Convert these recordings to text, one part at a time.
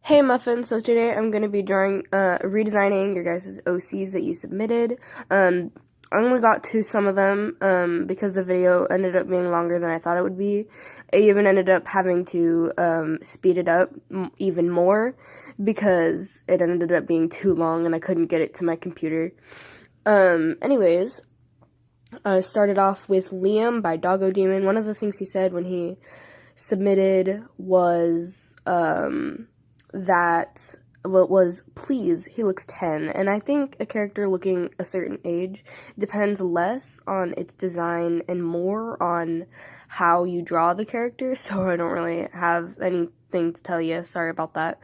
Hey Muffin, so today I'm going to be drawing, redesigning your guys' OCs that you submitted. I only got to some of them, because the video ended up being longer than I thought it would be. I even ended up having to, speed it up even more, because it ended up being too long and I couldn't get it to my computer. Anyways, I started off with Liam by Doggo Demon. One of the things he said when he submitted was, that what was please he looks 10, and I think a character looking a certain age depends less on its design and more on how you draw the character, so I don't really have anything to tell you. Sorry about that.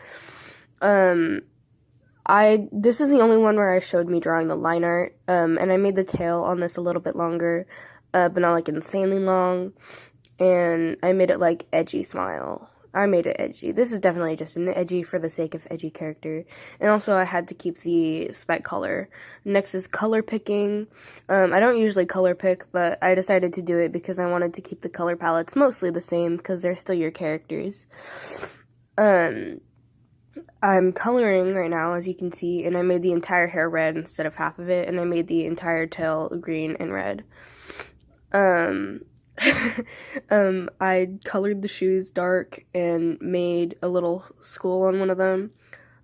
This is the only one where I showed me drawing the line art, and I made the tail on this a little bit longer, but not like insanely long, and I made it like edgy smile. I made it edgy. This is definitely just an edgy for the sake of edgy character. And also I had to keep the spec color. Next is color picking. I don't usually color pick, but I decided to do it because I wanted to keep the color palettes mostly the same because they're still your characters. I'm coloring right now, as you can see, and I made the entire hair red instead of half of it, and I made the entire tail green and red. I colored the shoes dark and made a little skull on one of them.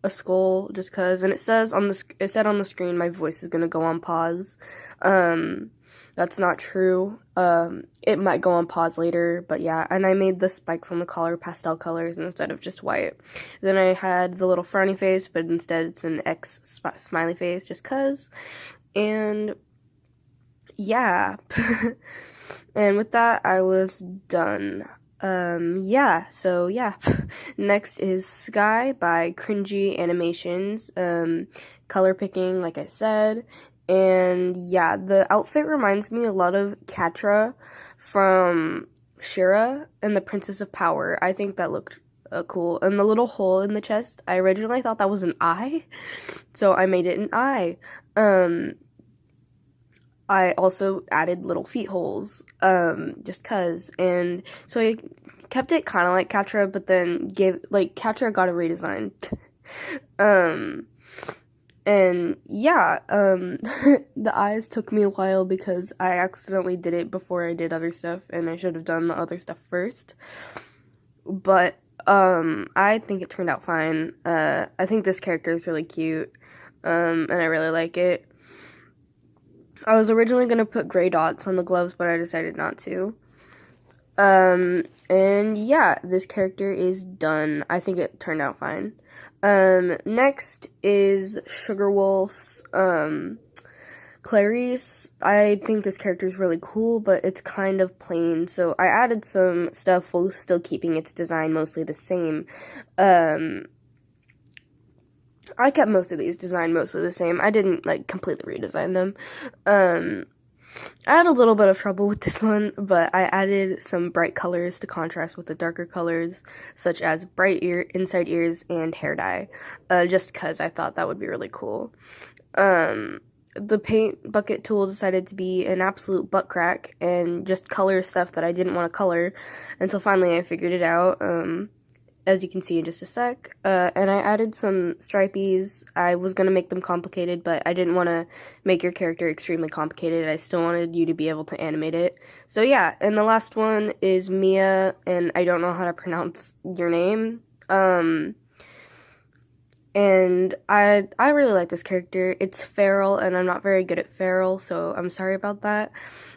A skull, just cause. And it said on the screen my voice is gonna go on pause. That's not true. It might go on pause later, but yeah. And I made the spikes on the collar pastel colors instead of just white. Then I had the little frowny face, but instead it's an X smiley face, just cause. And yeah. And with that, I was done. Yeah, so yeah. Next is Sky by Cringy Animations. Color picking, like I said. And yeah, the outfit reminds me a lot of Catra from Shira and the Princess of Power. I think that looked cool. And the little hole in the chest, I originally thought that was an eye, so I made it an eye. I also added little feet holes, just cause, and so I kept it kind of like Catra, but then Catra got a redesign. And yeah, the eyes took me a while because I accidentally did it before I did other stuff, and I should have done the other stuff first, but, I think it turned out fine. I think this character is really cute, and I really like it. I was originally going to put gray dots on the gloves, but I decided not to. And yeah, this character is done. I think it turned out fine. Next is Sugar Wolf's, Clarice. I think this character is really cool, but it's kind of plain, so I added some stuff while still keeping its design mostly the same. I kept most of these design mostly the same. I didn't, completely redesign them. I had a little bit of trouble with this one, but I added some bright colors to contrast with the darker colors, such as bright inside ears and hair dye, just because I thought that would be really cool. The paint bucket tool decided to be an absolute butt crack and just color stuff that I didn't want to color until finally I figured it out. As you can see in just a sec, and I added some stripies. I was going to make them complicated, but I didn't want to make your character extremely complicated. I still wanted you to be able to animate it. So yeah, and the last one is Mia, and I don't know how to pronounce your name. And I really like this character. It's feral, and I'm not very good at feral, so I'm sorry about that.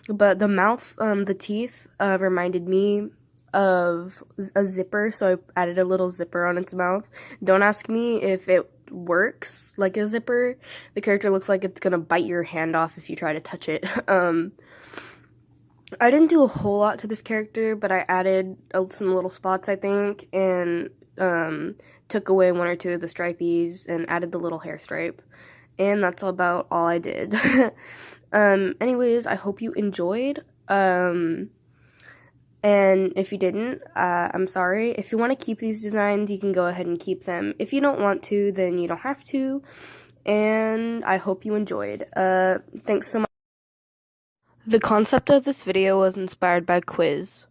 But the mouth, the teeth, reminded me of a zipper, so I added a little zipper on its mouth. Don't ask me if it works like a zipper. The character looks like it's gonna bite your hand off if you try to touch it. I didn't do a whole lot to this character, but I added some little spots, I think, and took away one or two of the stripies and added the little hair stripe. And that's about all I did. Anyways, I hope you enjoyed. And if you didn't, I'm sorry. If you want to keep these designs, you can go ahead and keep them. If you don't want to, then you don't have to. And I hope you enjoyed. Thanks so much. The concept of this video was inspired by quiz.